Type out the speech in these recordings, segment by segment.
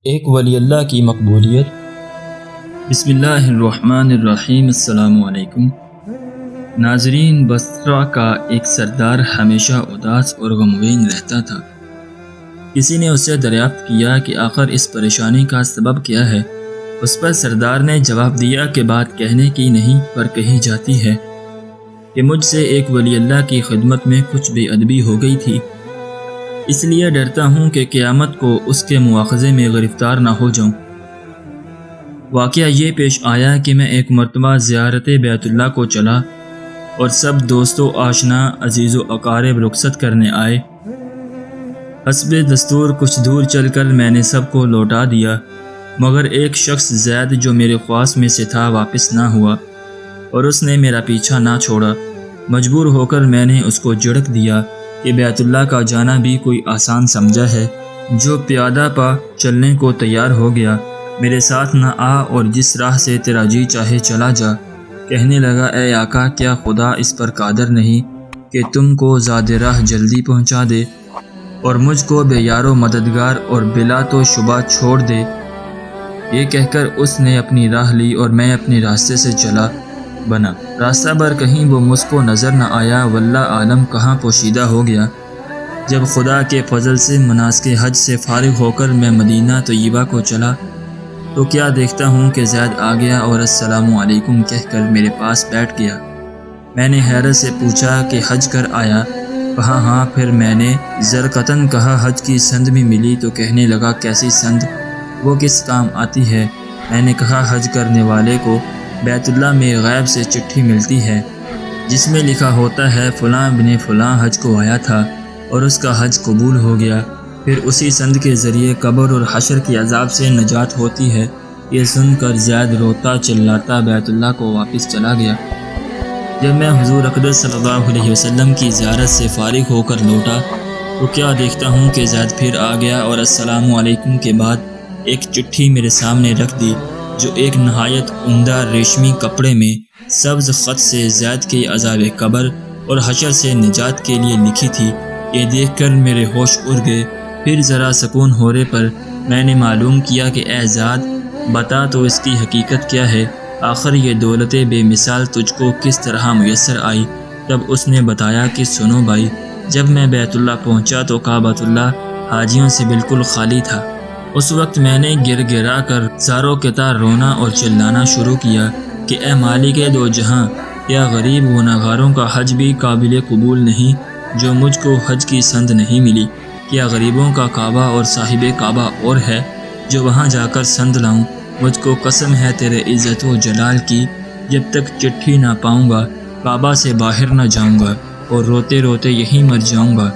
ایک ولی اللہ کی مقبولیت۔ بسم اللہ الرحمن الرحیم۔ السلام علیکم ناظرین۔ بصرہ کا ایک سردار ہمیشہ اداس اور غمگین رہتا تھا۔ کسی نے اس سے دریافت کیا کہ آخر اس پریشانی کا سبب کیا ہے۔ اس پر سردار نے جواب دیا کہ بات کہنے کی نہیں پر کہی جاتی ہے کہ مجھ سے ایک ولی اللہ کی خدمت میں کچھ بے ادبی ہو گئی تھی، اس لیے ڈرتا ہوں کہ قیامت کو اس کے مواخذے میں گرفتار نہ ہو جاؤں۔ واقعہ یہ پیش آیا کہ میں ایک مرتبہ زیارت بیت اللہ کو چلا اور سب دوست و آشنا عزیز و اقارب رخصت کرنے آئے۔ حسب دستور کچھ دور چل کر میں نے سب کو لوٹا دیا، مگر ایک شخص زید جو میرے خواص میں سے تھا واپس نہ ہوا اور اس نے میرا پیچھا نہ چھوڑا۔ مجبور ہو کر میں نے اس کو جھڑک دیا کہ بیت اللہ کا جانا بھی کوئی آسان سمجھا ہے۔ جو پیادہ پا چلنے کو تیار ہو گیا، میرے ساتھ نہ آ اور جس راہ سے تیرا جی چاہے چلا جا۔ کہنے لگا، اے آقا، کیا خدا اس پر قادر نہیں کہ تم کو زاد راہ جلدی پہنچا دے اور مجھ کو بے یار و مددگار اور بلا تو شبہ چھوڑ دے؟ یہ کہہ کر اس نے اپنی راہ لی اور میں اپنے راستے سے چلا بنا۔ راستہ بھر کہیں وہ مجھ کو نظر نہ آیا، واللہ عالم کہاں پوشیدہ ہو گیا۔ جب خدا کے فضل سے مناسک حج سے فارغ ہو کر میں مدینہ طیبہ کو چلا تو کیا دیکھتا ہوں کہ زید آ گیا اور السلام علیکم کہہ کر میرے پاس بیٹھ گیا۔ میں نے حیرت سے پوچھا کہ حج کر آیا؟ کہا ہاں۔ پھر میں نے زرقتاً کہا حج کی سند بھی ملی؟ تو کہنے لگا، کیسی سند؟ وہ کس کام آتی ہے؟ میں نے کہا، حج کرنے والے کو بیت اللہ میں غیب سے چٹھی ملتی ہے جس میں لکھا ہوتا ہے فلاں بن فلاں حج کو آیا تھا اور اس کا حج قبول ہو گیا۔ پھر اسی سند کے ذریعے قبر اور حشر کے عذاب سے نجات ہوتی ہے۔ یہ سن کر زید روتا چلاتا بیت اللہ کو واپس چلا گیا۔ جب میں حضور اقدس صلی اللہ علیہ وسلم کی زیارت سے فارغ ہو کر لوٹا تو کیا دیکھتا ہوں کہ زید پھر آ گیا اور السلام علیکم کے بعد ایک چٹھی میرے سامنے رکھ دی جو ایک نہایت عمدہ ریشمی کپڑے میں سبز خط سے زید کے عذاب قبر اور حشر سے نجات کے لیے لکھی تھی۔ یہ دیکھ کر میرے ہوش اڑ گئے۔ پھر ذرا سکون ہونے پر میں نے معلوم کیا کہ اے زید، بتا تو اس کی حقیقت کیا ہے؟ آخر یہ دولت بے مثال تجھ کو کس طرح میسر آئی؟ تب اس نے بتایا کہ سنو بھائی، جب میں بیت اللہ پہنچا تو کعبۃ اللہ حاجیوں سے بالکل خالی تھا۔ اس وقت میں نے گر گرا کر زارو قطع رونا اور چلانا شروع کیا کہ اے مالک دو جہاں، کیا غریب گناہگاروں کا حج بھی قابل قبول نہیں جو مجھ کو حج کی سند نہیں ملی؟ کیا غریبوں کا کعبہ اور صاحب کعبہ اور ہے جو وہاں جا کر سند لاؤں؟ مجھ کو قسم ہے تیرے عزت و جلال کی، جب تک چٹھی نہ پاؤں گا کعبہ سے باہر نہ جاؤں گا اور روتے روتے یہیں مر جاؤں گا۔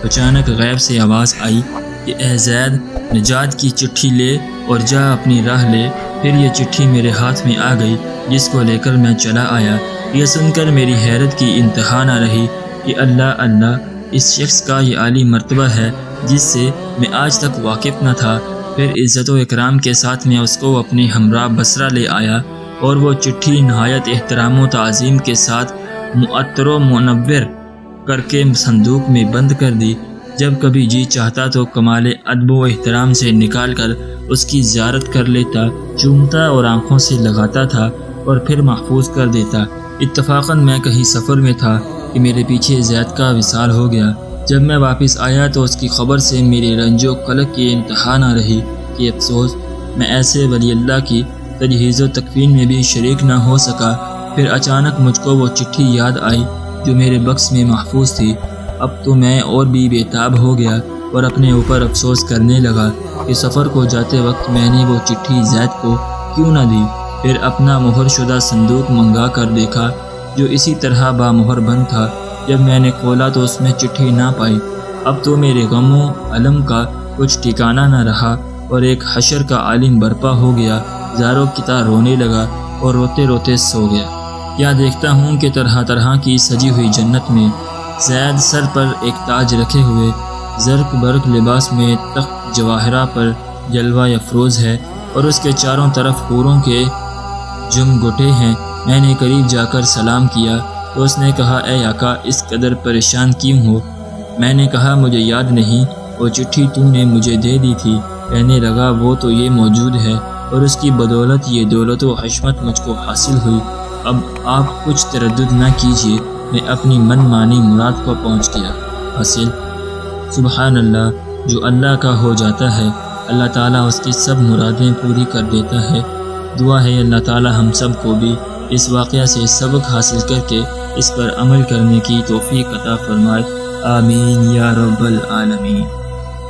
اچانک غیب سے آواز آئی کہ اے زید، نجات کی چٹھی لے اور جا اپنی راہ لے۔ پھر یہ چٹھی میرے ہاتھ میں آ گئی جس کو لے کر میں چلا آیا۔ یہ سن کر میری حیرت کی انتہا نہ رہی کہ اللہ اللہ، اس شخص کا یہ عالی مرتبہ ہے جس سے میں آج تک واقف نہ تھا۔ پھر عزت و اکرام کے ساتھ میں اس کو اپنے ہمراہ بصرہ لے آیا اور وہ چٹھی نہایت احترام و تعظیم کے ساتھ معطر و منور کر کے صندوق میں بند کر دی۔ جب کبھی جی چاہتا تو کمال ادب و احترام سے نکال کر اس کی زیارت کر لیتا، چومتا اور آنکھوں سے لگاتا تھا اور پھر محفوظ کر دیتا۔ اتفاقاً میں کہیں سفر میں تھا کہ میرے پیچھے زید کا وصال ہو گیا۔ جب میں واپس آیا تو اس کی خبر سے میری رنج و قلق کی انتہا نہ رہی کہ افسوس، میں ایسے ولی اللہ کی تجہیز و تکفین میں بھی شریک نہ ہو سکا۔ پھر اچانک مجھ کو وہ چٹھی یاد آئی جو میرے بکس میں محفوظ تھی۔ اب تو میں اور بھی بے تاب ہو گیا اور اپنے اوپر افسوس کرنے لگا کہ سفر کو جاتے وقت میں نے وہ چٹھی زید کو کیوں نہ دی۔ پھر اپنا مہر شدہ صندوق منگا کر دیکھا جو اسی طرح بامہر بند تھا۔ جب میں نے کھولا تو اس میں چٹھی نہ پائی۔ اب تو میرے غم و الم کا کچھ ٹھکانہ نہ رہا اور ایک حشر کا عالم برپا ہو گیا۔ زارو قطع رونے لگا اور روتے روتے سو گیا۔ کیا دیکھتا ہوں کہ طرح طرح کی سجی ہوئی جنت میں زید سر پر ایک تاج رکھے ہوئے زرق برق لباس میں تخت جواہرہ پر جلوہ افروز ہے اور اس کے چاروں طرف حوروں کے جم گٹے ہیں۔ میں نے قریب جا کر سلام کیا تو اس نے کہا، اے آقا، اس قدر پریشان کیوں ہو؟ میں نے کہا، مجھے یاد نہیں، وہ چٹھی تو نے مجھے دے دی تھی کہنے لگا وہ تو یہ موجود ہے اور اس کی بدولت یہ دولت و حشمت مجھ کو حاصل ہوئی، اب آپ کچھ تردد نہ کیجیے، میں اپنی من مانی مراد کو پہنچ گیا حاصل۔ سبحان اللہ، جو اللہ کا ہو جاتا ہے اللہ تعالیٰ اس کی سب مرادیں پوری کر دیتا ہے۔ دعا ہے اللہ تعالیٰ ہم سب کو بھی اس واقعہ سے سبق حاصل کر کے اس پر عمل کرنے کی توفیق عطا فرمائے، آمین یا رب العالمین۔